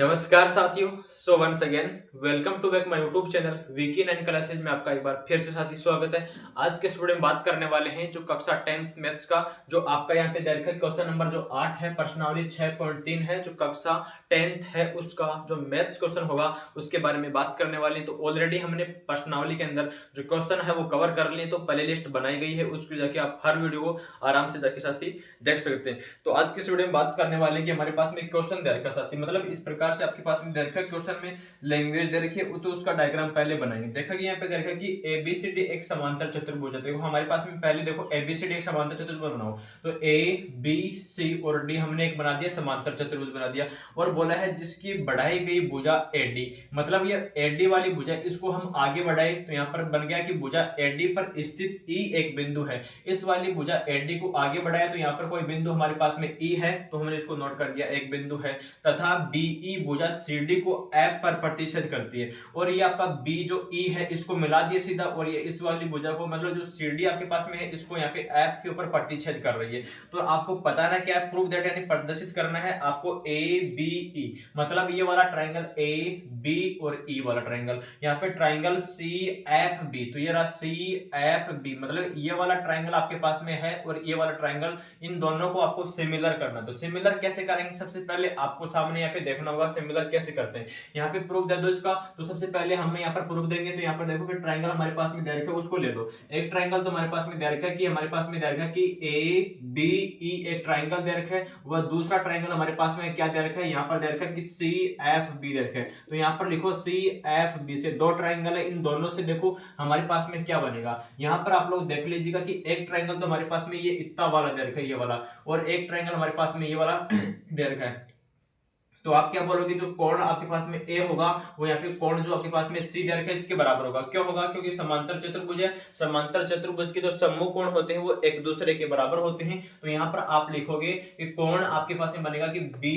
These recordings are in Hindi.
नमस्कार साथियों। So once again welcome to back my YouTube channel वीकी 9 क्लासेज में आपका एक बार फिर से साथी स्वागत है। आज के इस वीडियो में बात करने वाले हैं जो कक्षा 10th मैथ्स का जो आपका यहाँ पे दे रखा है क्वेश्चन नंबर जो 8 है, प्रश्नावली 6.3 है, जो कक्षा 10th है उसका जो मैथ्स क्वेश्चन होगा उसके बारे में बात करने वाले हैं। तो ऑलरेडी हमने प्रश्नावली के अंदर जो क्वेश्चन है वो कवर कर लिए, तो प्ले लिस्ट बनाई गई है, उसको जाके आप हर वीडियो को आराम से जाके साथी देख सकते हैं। तो आज की इस वीडियो में बात करने वाले हैं कि हमारे पास में क्वेश्चन दे रखा है साथी, मतलब इस प्रकार से आपके पास में दे रखा है क्वेश्चन में लैंग्वेज दे रखी है, तो उसका डायग्राम पहले बनाएंगे। देखा कि यहाँ पे दे रखा है कि एबीसीडी एक समांतर चतुर्भुज है। देखो हमारे पास में पहले देखो एबीसीडी एक समांतर चतुर्भुज बनाओ, तो ए बी सी और डी हमने एक बना दिया, समांतर चतुर्भुज बना दिया। और बोला है जिसकी बढ़ाई गई भुजा एडी, मतलब ये एडी वाली भुजा, इसको हम आगे बढ़ाए तो यहाँ पर बन गया कि भुजा एडी पर स्थित ई एक बिंदु है। इस वाली भुजा एडी को आगे बढ़ाया तो यहाँ पर कोई बिंदु हमारे पास में ई है, तो हमने इसको नोट कर दिया, एक बिंदु है। तथा बीई भुजा सीडी को एफ पर प्रतिच्छेद करती है, और ये आपका बी जो ई है इसको मिला दिए सीधा, और ये इस वाली भुजा को मतलब जो सीडी आपके पास में है इसको यहाँ पे एफ के ऊपर प्रतिच्छेद कर रही है। तो आपको पता ना क्या प्रूफ दैट यानी प्रदर्शित करना है आपको ए बी ई, मतलब ये वाला ट्राइंगल ए बी और ई वाला ट्राइंगल, यहाँ पे ट्राइंगल सी एफ बी, तो ये रहा सी एफ बी, मतलब ये वाला ट्राइंगल आपके पास में है और ये वाला ट्राइंगल, इन दोनों को आपको सिमिलर करना। तो सिमिलर कैसे करेंगे, सबसे पहले आपको सामने यहाँ पे देखना होगा सिमिलर कैसे करते हैं। यहाँ पे प्रूफ दे दो इसका, तो सबसे पहले हम यहाँ पर प्रूफ देंगे। तो यहाँ पर देखो कि ट्राइंगल हमारे पास में दे रखा है उसको ले लो। एक ट्राइंगल तो हमारे पास में दे रखा है कि हमारे पास में दे रखा है कि ए बी ई एक ट्राइंगल दे रखा है, वह दूसरा ट्राइंगल हमारे पास में क्या दे रखा है, यहाँ पर दे रखा है कि सी एफ बी दे रखा है। तो यहाँ पर लिखो सी एफ बी से दो ट्राइंगल है, इन दोनों से देखो हमारे पास में क्या बनेगा। यहाँ पर आप लोग देख लीजिएगा कि एक ट्राइंगल तो हमारे पास में ये इतना वाला दे रखा है, ये वाला, और एक ट्राइंगल हमारे पास में ये वाला दे रखा है। तो आप क्या बोलोगे, जो कोण आपके पास में ए होगा वो यहाँ पे कोण जो आपके पास में सी दे रखा है इसके बराबर होगा। क्यों होगा, क्योंकि समांतर चतुर्भुज है, समांतर चतुर्भुज के जो सम्मुख कोण होते हैं वो एक दूसरे के बराबर होते हैं। तो यहाँ पर आप लिखोगे कि कोण आपके पास में बनेगा कि बी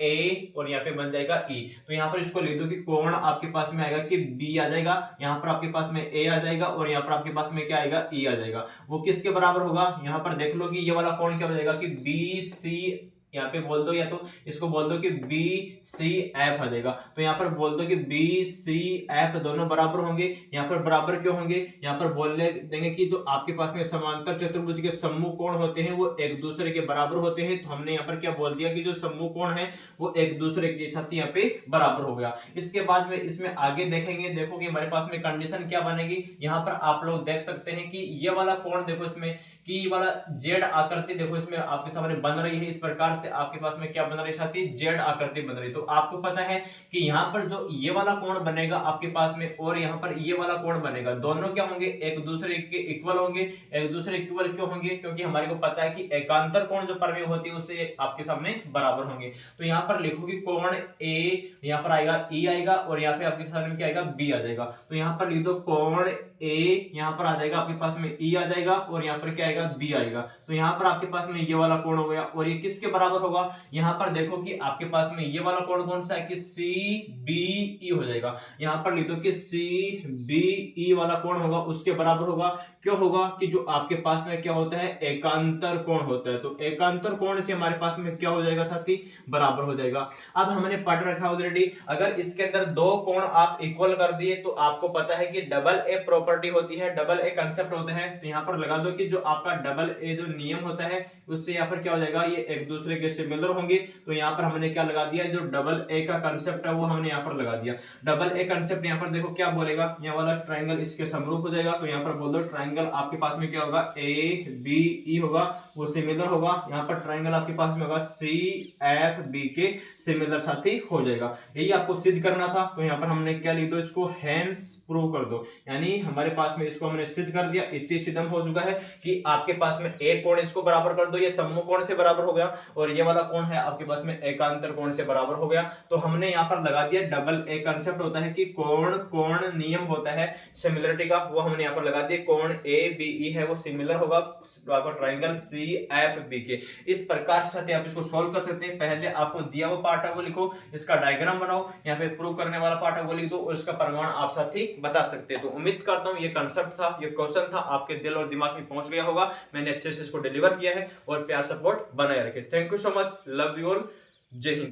ए और यहाँ पे बन जाएगा ई। तो यहाँ पर इसको लिख दो कि कोण आपके पास में आएगा कि बी आ जाएगा, यहाँ पर आपके पास में ए आ जाएगा, और यहाँ पर आपके पास में क्या आएगा, ई आ जाएगा। वो किसके बराबर होगा, यहाँ पर देख लो कि ये वाला कोण क्या हो जाएगा कि बी सी, यहाँ पे बोल दो या तो इसको बोल दो कि बी सी एफ आ जाएगा। तो यहाँ पर बोल दो कि बी सी एफ दोनों बराबर होंगे। यहाँ पर बराबर क्यों होंगे, यहाँ पर बोलने देंगे कि जो आपके पास में समांतर चतुर्भुज के सम्मुख कोण होते हैं वो एक दूसरे के बराबर होते हैं। तो हमने यहाँ पर क्या बोल दिया कि जो सम्मुख कोण है वो एक दूसरे के साथ यहाँ पे बराबर हो गया। इसके बाद में इसमें आगे देखेंगे, देखो कि हमारे पास में कंडीशन क्या बनेगी। यहाँ पर आप लोग देख सकते हैं कि ये वाला कोण देखो इसमें कि वाला जेड आकृति देखो इसमें आपके सामने बन रही है, इस प्रकार से आपके पास में क्या बन रही है साथी, जेड आकृति बन रही है। तो आपको पता है कि यहाँ पर जो ये वाला कोण बनेगा आपके पास में और यहाँ पर ये वाला कोण बनेगा, दोनों क्या होंगे, एक दूसरे के इक्वल होंगे। एक दूसरे इक्वल क्यों होंगे, क्योंकि हमारे को पता है कि एकांतर कोण जो परमेय होती है उससे आपके सामने बराबर होंगे। तो यहाँ पर लिखोगे कोण ए, यहाँ पर आएगा ई आएगा, और यहाँ पे आपके सामने क्या आएगा, बी आ जाएगा। तो यहाँ पर लिख दो कोण ए, यहाँ पर आ जाएगा आपके पास में ई आ जाएगा, और यहाँ पर क्या आएगा, बी आएगा। तो यहाँ पर आपके पास में ये वाला कोण हो गया, और ये किसके बराबर होगा, यहाँ पर देखो कि आपके पास में ये वाला कोण कौन सा है कि सी बी ई हो जाएगा। यहाँ पर लिख दो कि सी बी ई वाला कोण होगा उसके बराबर होगा। क्यों होगा कि जो आपके पास में क्या होता है, एकांतर कोण होता है। तो एकांतर कोण से हमारे पास में क्या हो जाएगा साथी, बराबर हो जाएगा। अब हमने पढ़ रखा ऑलरेडी, अगर इसके अंदर दो कोण आप इक्वल कर दिए तो आपको पता है कि डबल ए प्रॉपर्टी होती है, डबल ए कंसेप्ट होता है। तो यहाँ पर लगा दो कि जो आपका डबल ए जो नियम होता है उससे यहाँ पर क्या हो जाएगा, ये एक दूसरे के सिमिलर होंगे। तो यहाँ पर हमने क्या लगा दिया, जो डबल ए का कंसेप्ट है वो हमने यहाँ पर लगा दिया। डबल ए कंसेप्ट यहाँ पर देखो क्या बोलेगा, ये वाला ट्राइंगल इसके समरूप हो जाएगा। तो यहाँ पर बोल दो ट्राइंगल आपके पास में क्या होगा, ए बी ई होगा, वो सिमिलर होगा। यहाँ पर ट्राइंगल आपके पास में होगा सी एफ बी के सिमिलर साथी हो जाएगा। यही आपको सिद्ध करना था। तो यहाँ पर हमने क्या लिख दो, इसको हेंस प्रूव कर दो, यानी हमारे पास में इसको हमने सिद्ध कर दिया। इतनी सिद्ध हो चुका है कि आपके पास में एक कोण इसको बराबर कर दो, ये सम्मुख कोण से बराबर हो गया, और ये वाला कोण है आपके पास में एकांतर कोण से बराबर हो गया। तो हमने यहाँ पर लगा दिया डबल ए कंसेप्ट होता है कि कोण कोण नियम होता है सिमिलरिटी का, वो हमने यहाँ पर लगा दिया। कोण ए बी ई है वो सिमिलर होगा आपका ट्राइंगल सी एफ बी के। इस प्रकार से आप इसको सॉल्व कर सकते हैं। पहले आपको दिया हुआ पार्ट है वो लिखो, इसका डायग्राम बनाओ, यहाँ पे प्रूव करने वाला पार्ट है वो लिख दो, और इसका प्रमाण आप साथी बता सकते हैं। तो उम्मीद करता हूँ ये कंसेप्ट था, ये क्वेश्चन था, आपके दिल और दिमाग में पहुंच गया होगा। मैंने अच्छे से इसको डिलीवर किया है, और प्यार सपोर्ट बनाए रखे। Thank you so much, love you all, जय हिंद।